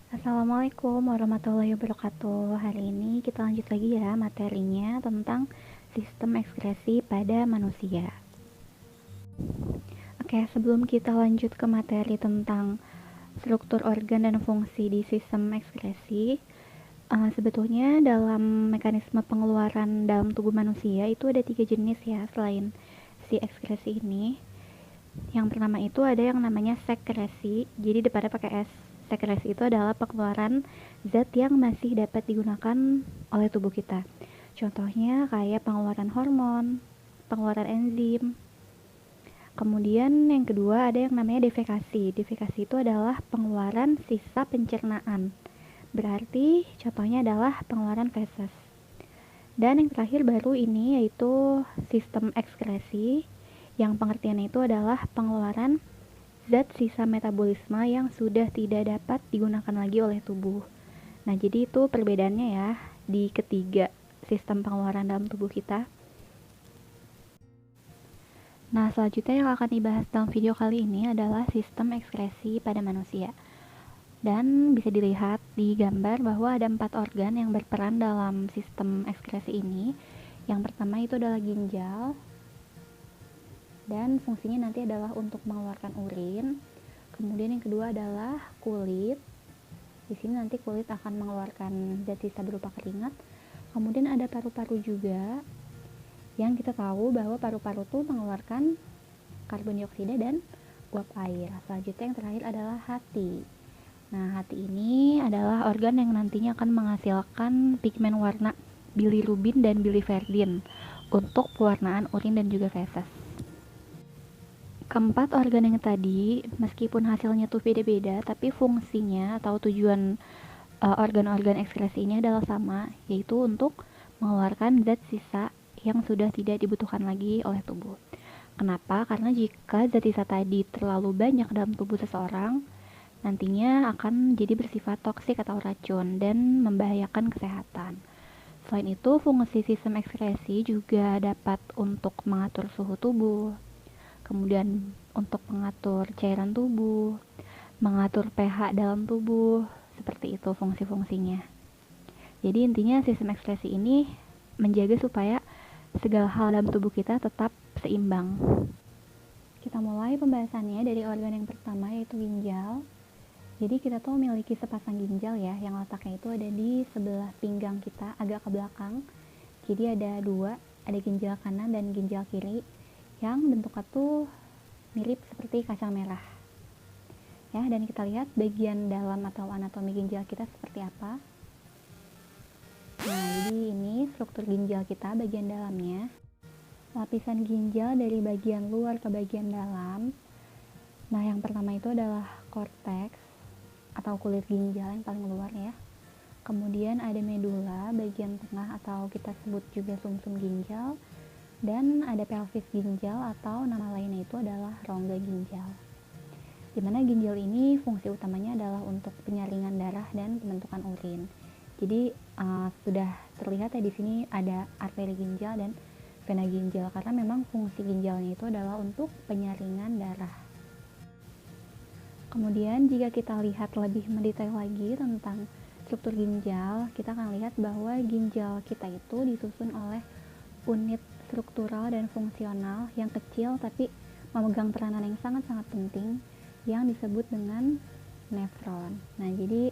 Assalamualaikum warahmatullahi wabarakatuh. Hari ini kita lanjut lagi ya materinya tentang sistem ekskresi pada manusia. Oke, sebelum kita lanjut ke materi tentang struktur organ dan fungsi di sistem ekskresi, sebetulnya dalam mekanisme pengeluaran dalam tubuh manusia itu ada 3 jenis ya selain si ekskresi ini. Yang pertama itu ada yang namanya sekresi, jadi depannya pakai S. Sekresi itu adalah pengeluaran zat yang masih dapat digunakan oleh tubuh kita. Contohnya kayak pengeluaran hormon, pengeluaran enzim. Kemudian yang kedua ada yang namanya defekasi. Defekasi itu adalah pengeluaran sisa pencernaan. Berarti contohnya adalah pengeluaran feses. Dan yang terakhir baru ini yaitu sistem ekskresi, yang pengertiannya itu adalah pengeluaran zat sisa metabolisme yang sudah tidak dapat digunakan lagi oleh tubuh. Nah, jadi itu perbedaannya ya di ketiga sistem pengeluaran dalam tubuh kita. Nah, selanjutnya yang akan dibahas dalam video kali ini adalah sistem ekskresi pada manusia. Dan bisa dilihat di gambar bahwa ada 4 organ yang berperan dalam sistem ekskresi ini. Yang pertama itu adalah ginjal, dan fungsinya nanti adalah untuk mengeluarkan urin. Kemudian yang kedua adalah kulit. Di sini nanti kulit akan mengeluarkan zat sisa berupa keringat. Kemudian ada paru-paru juga, yang kita tahu bahwa paru-paru itu mengeluarkan karbon dioksida dan uap air. Selanjutnya yang terakhir adalah hati. Nah, hati ini adalah organ yang nantinya akan menghasilkan pigmen warna bilirubin dan biliverdin untuk pewarnaan urin dan juga feses. Keempat organ yang tadi, meskipun hasilnya tuh beda-beda, tapi fungsinya atau tujuan organ-organ ekskresi ini adalah sama, yaitu untuk mengeluarkan zat sisa yang sudah tidak dibutuhkan lagi oleh tubuh. Kenapa? Karena jika zat sisa tadi terlalu banyak dalam tubuh seseorang, nantinya akan jadi bersifat toksik atau racun dan membahayakan kesehatan. Selain itu, fungsi sistem ekskresi juga dapat untuk mengatur suhu tubuh, kemudian untuk mengatur cairan tubuh, mengatur pH dalam tubuh, seperti itu fungsi-fungsinya. Jadi intinya sistem ekskresi ini menjaga supaya segala hal dalam tubuh kita tetap seimbang. Kita mulai pembahasannya dari organ yang pertama yaitu ginjal. Jadi kita tuh memiliki sepasang ginjal ya, yang letaknya itu ada di sebelah pinggang kita agak ke belakang. Jadi ada dua, ada ginjal kanan dan ginjal kiri, yang bentuknya tuh mirip seperti kacang merah. Ya, dan kita lihat bagian dalam atau anatomi ginjal kita seperti apa. Nah, jadi ini struktur ginjal kita bagian dalamnya. Lapisan ginjal dari bagian luar ke bagian dalam. Nah, yang pertama itu adalah korteks atau kulit ginjal yang paling luar ya. Kemudian ada medula bagian tengah atau kita sebut juga sumsum ginjal. Dan ada pelvis ginjal atau nama lainnya itu adalah rongga ginjal. Dimana ginjal ini fungsi utamanya adalah untuk penyaringan darah dan pembentukan urin. Jadi sudah terlihat ya di sini ada arteri ginjal dan vena ginjal karena memang fungsi ginjalnya itu adalah untuk penyaringan darah. Kemudian jika kita lihat lebih mendetail lagi tentang struktur ginjal, kita akan lihat bahwa ginjal kita itu disusun oleh unit struktural dan fungsional yang kecil tapi memegang peranan yang sangat-sangat penting yang disebut dengan nefron. Nah, jadi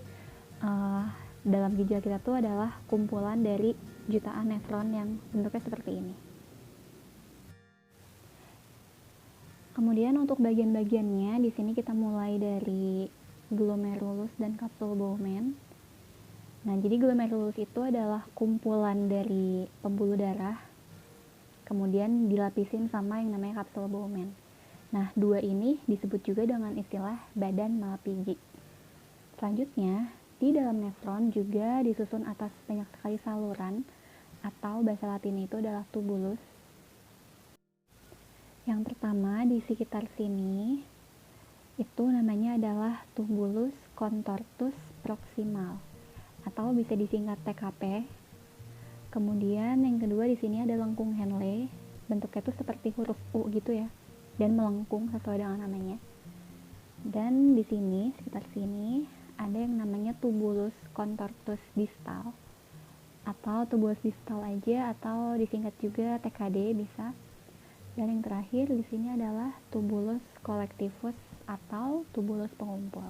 dalam ginjal kita tuh adalah kumpulan dari jutaan nefron yang bentuknya seperti ini. Kemudian untuk bagian-bagiannya di sini kita mulai dari glomerulus dan kapsul Bowman. Nah, jadi glomerulus itu adalah kumpulan dari pembuluh darah, kemudian dilapisin sama yang namanya kapsul Bowman. Nah, dua ini disebut juga dengan istilah badan Malpighi. Selanjutnya, di dalam nefron juga disusun atas banyak sekali saluran atau bahasa latinnya itu adalah tubulus. Yang pertama di sekitar sini itu namanya adalah tubulus contortus proximal atau bisa disingkat TKP. Kemudian yang kedua di sini ada lengkung Henle, bentuknya itu seperti huruf U gitu ya, dan melengkung sesuai dengan namanya. Dan di sini sekitar sini ada yang namanya tubulus contortus distal, atau tubulus distal aja, atau disingkat juga TKD bisa. Dan yang terakhir di sini adalah tubulus collectivus atau tubulus pengumpul.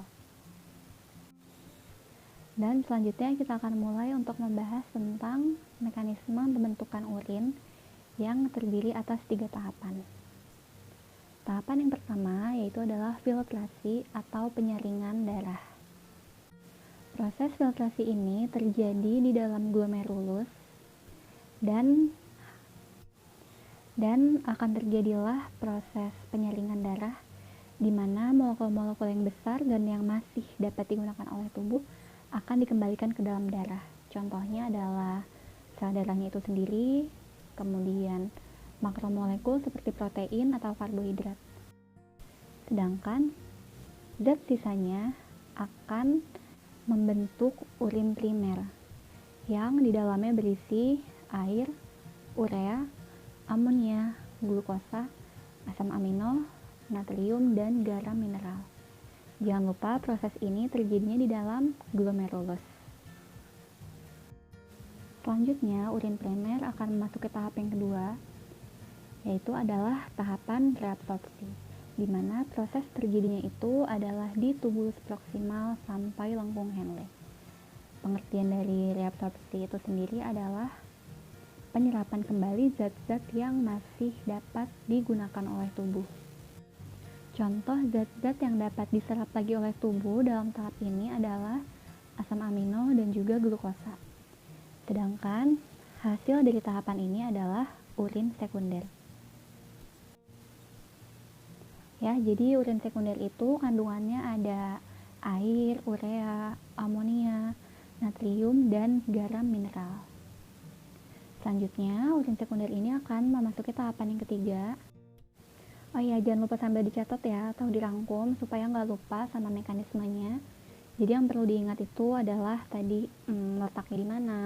Dan selanjutnya kita akan mulai untuk membahas tentang mekanisme pembentukan urin yang terdiri atas 3 tahapan. Tahapan yang pertama yaitu adalah filtrasi atau penyaringan darah. Proses filtrasi ini terjadi di dalam glomerulus dan akan terjadilah proses penyaringan darah di mana molekul-molekul yang besar dan yang masih dapat digunakan oleh tubuh akan dikembalikan ke dalam darah. Contohnya adalah sel darahnya itu sendiri, kemudian makromolekul seperti protein atau karbohidrat. Sedangkan zat sisanya akan membentuk urin primer yang di dalamnya berisi air, urea, amonia, glukosa, asam amino, natrium, dan garam mineral. Jangan lupa proses ini terjadinya di dalam glomerulus. Selanjutnya, urin primer akan memasuki tahap yang kedua, yaitu adalah tahapan reabsorpsi, di mana proses terjadinya itu adalah di tubulus proksimal sampai lengkung Henle. Pengertian dari reabsorpsi itu sendiri adalah penyerapan kembali zat-zat yang masih dapat digunakan oleh tubuh. Contoh zat-zat yang dapat diserap lagi oleh tubuh dalam tahap ini adalah asam amino dan juga glukosa. Sedangkan hasil dari tahapan ini adalah urin sekunder. Ya, jadi urin sekunder itu kandungannya ada air, urea, amonia, natrium, dan garam mineral. Selanjutnya, urin sekunder ini akan memasuki tahapan yang ketiga. Oh iya, jangan lupa sambil dicatat ya, atau dirangkum supaya nggak lupa sama mekanismenya. Jadi yang perlu diingat itu adalah tadi letaknya di mana,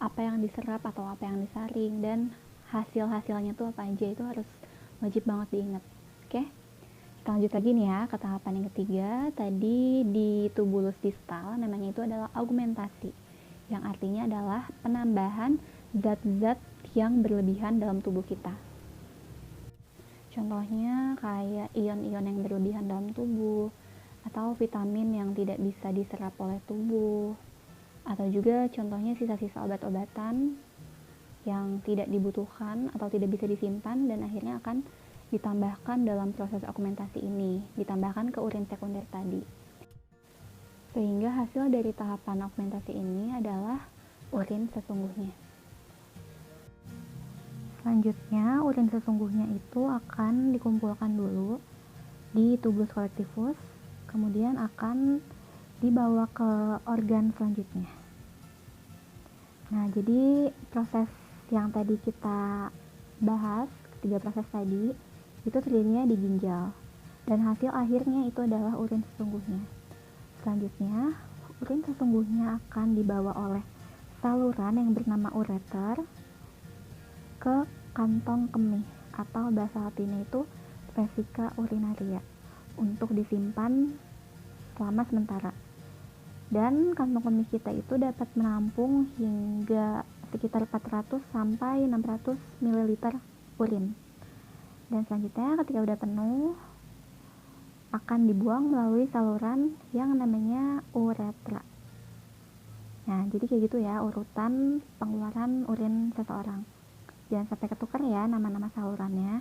apa yang diserap atau apa yang disaring, dan hasil-hasilnya tuh apa aja, itu harus wajib banget diingat. Oke? Kita lanjut lagi nih ya ke tahapan yang ketiga. Tadi di tubulus distal namanya itu adalah augmentasi, yang artinya adalah penambahan zat-zat yang berlebihan dalam tubuh kita. Contohnya kayak ion-ion yang berlebihan dalam tubuh, atau vitamin yang tidak bisa diserap oleh tubuh, atau juga contohnya sisa-sisa obat-obatan yang tidak dibutuhkan atau tidak bisa disimpan dan akhirnya akan ditambahkan dalam proses augmentasi ini, ditambahkan ke urin sekunder tadi. Sehingga hasil dari tahapan augmentasi ini adalah urin sesungguhnya. Selanjutnya, urin sesungguhnya itu akan dikumpulkan dulu di tubulus collectivus, kemudian akan dibawa ke organ selanjutnya. Nah, jadi proses yang tadi kita bahas, ketiga proses tadi, itu terjadinya di ginjal. Dan hasil akhirnya itu adalah urin sesungguhnya. Selanjutnya, urin sesungguhnya akan dibawa oleh saluran yang bernama ureter ke kantong kemih atau bahasa latinnya itu vesica urinaria untuk disimpan selama sementara. Dan kantong kemih kita itu dapat menampung hingga sekitar 400 sampai 600 ml urin. Dan selanjutnya ketika udah penuh akan dibuang melalui saluran yang namanya uretra. Nah, jadi kayak gitu ya urutan pengeluaran urin seseorang. Jangan sampai ketukar ya nama-nama salurannya.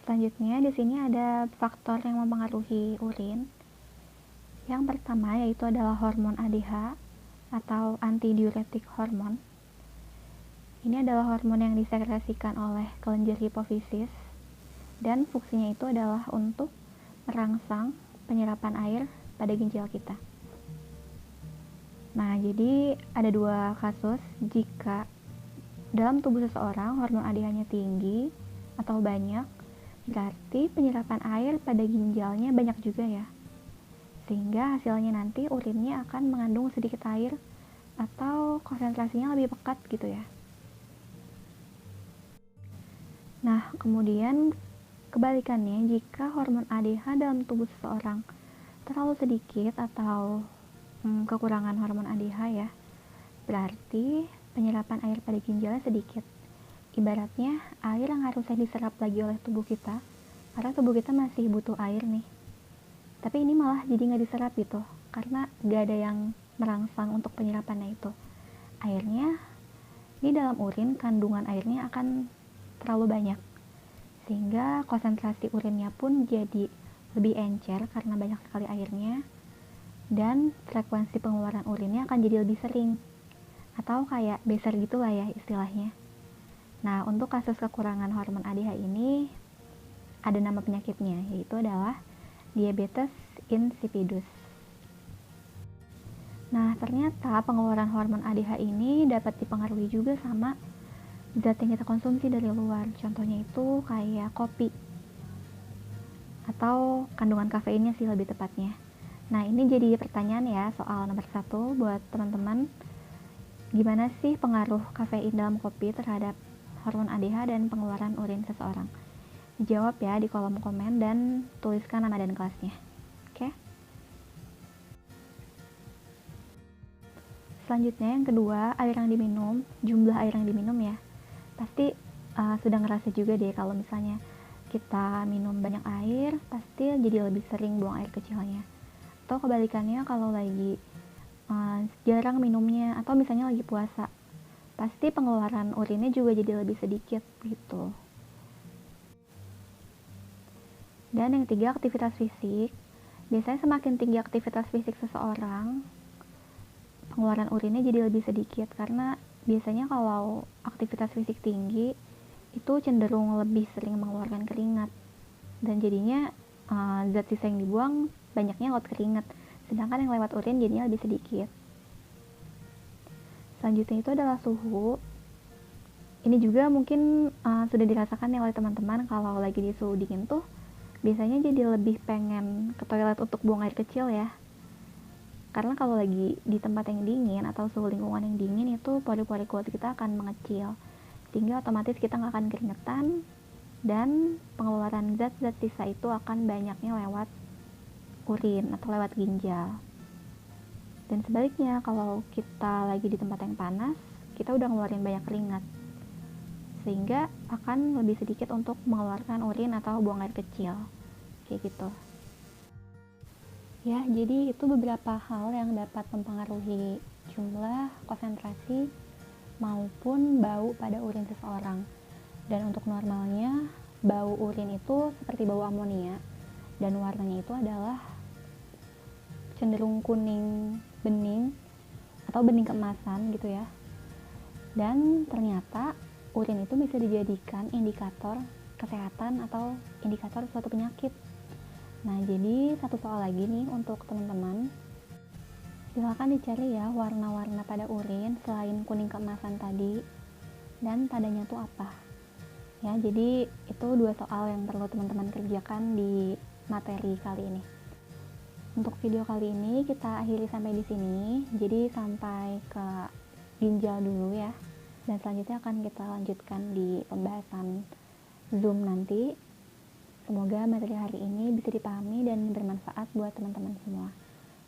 Selanjutnya di sini ada faktor yang mempengaruhi urin. Yang pertama yaitu adalah hormon ADH atau antidiuretik hormon. Ini adalah hormon yang disekresikan oleh kelenjar hipofisis dan fungsinya itu adalah untuk merangsang penyerapan air pada ginjal kita. Nah, jadi ada dua kasus. Jika dalam tubuh seseorang hormon ADH-nya tinggi atau banyak, berarti penyerapan air pada ginjalnya banyak juga ya. Sehingga hasilnya nanti urinnya akan mengandung sedikit air atau konsentrasinya lebih pekat gitu ya. Nah, kemudian kebalikannya, jika hormon ADH dalam tubuh seseorang terlalu sedikit atau kekurangan hormon ADH ya, berarti penyerapan air pada ginjalnya sedikit. Ibaratnya air yang harusnya diserap lagi oleh tubuh kita, karena tubuh kita masih butuh air nih, tapi ini malah jadi nggak diserap gitu, karena nggak ada yang merangsang untuk penyerapannya itu. Airnya di dalam urin, kandungan airnya akan terlalu banyak, sehingga konsentrasi urinnya pun jadi lebih encer karena banyak sekali airnya, dan frekuensi pengeluaran urinnya akan jadi lebih sering, atau kayak beser gitulah ya istilahnya. Nah, untuk kasus kekurangan hormon ADH ini ada nama penyakitnya, yaitu adalah diabetes insipidus. Nah, ternyata pengeluaran hormon ADH ini dapat dipengaruhi juga sama zat yang kita konsumsi dari luar. Contohnya itu kayak kopi atau kandungan kafeinnya sih lebih tepatnya. Nah, ini jadi pertanyaan ya, soal nomor 1 buat teman-teman. Gimana sih pengaruh kafein dalam kopi terhadap hormon ADH dan pengeluaran urin seseorang? Jawab ya di kolom komen dan tuliskan nama dan kelasnya. Oke? Selanjutnya yang kedua, air yang diminum, jumlah air yang diminum ya. Pasti sudah ngerasa juga deh kalau misalnya kita minum banyak air, pasti jadi lebih sering buang air kecilnya. Atau kebalikannya kalau lagi jarang minumnya, atau misalnya lagi puasa, pasti pengeluaran urinnya juga jadi lebih sedikit gitu. Dan yang ketiga, aktivitas fisik. Biasanya semakin tinggi aktivitas fisik seseorang, pengeluaran urinnya jadi lebih sedikit, karena biasanya kalau aktivitas fisik tinggi itu cenderung lebih sering mengeluarkan keringat, dan jadinya zat sisa yang dibuang banyaknya lewat keringat, sedangkan yang lewat urin jadinya lebih sedikit. Selanjutnya itu adalah suhu. Ini juga mungkin sudah dirasakan ya oleh teman-teman, kalau lagi di suhu dingin tuh biasanya jadi lebih pengen ke toilet untuk buang air kecil ya. Karena kalau lagi di tempat yang dingin atau suhu lingkungan yang dingin itu pori-pori kulit kita akan mengecil, sehingga otomatis kita nggak akan keringetan, dan pengeluaran zat-zat sisa itu akan banyaknya lewat urin atau lewat ginjal. Dan sebaliknya, kalau kita lagi di tempat yang panas, kita udah ngeluarin banyak keringat, sehingga akan lebih sedikit untuk mengeluarkan urin atau buang air kecil, kayak gitu. Ya, jadi itu beberapa hal yang dapat mempengaruhi jumlah, konsentrasi, maupun bau pada urin seseorang. Dan untuk normalnya, bau urin itu seperti bau amonia, dan warnanya itu adalah cenderung kuning bening atau bening keemasan gitu ya. Dan ternyata urin itu bisa dijadikan indikator kesehatan atau indikator suatu penyakit. Nah, jadi satu soal lagi nih untuk teman-teman. Silakan dicari ya warna-warna pada urin selain kuning keemasan tadi, dan tandanya tuh apa. Ya, jadi itu 2 soal yang perlu teman-teman kerjakan di materi kali ini. Untuk video kali ini kita akhiri sampai di sini. Jadi sampai ke ginjal dulu ya. Dan selanjutnya akan kita lanjutkan di pembahasan Zoom nanti. Semoga materi hari ini bisa dipahami dan bermanfaat buat teman-teman semua.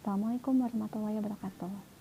Assalamualaikum warahmatullahi wabarakatuh.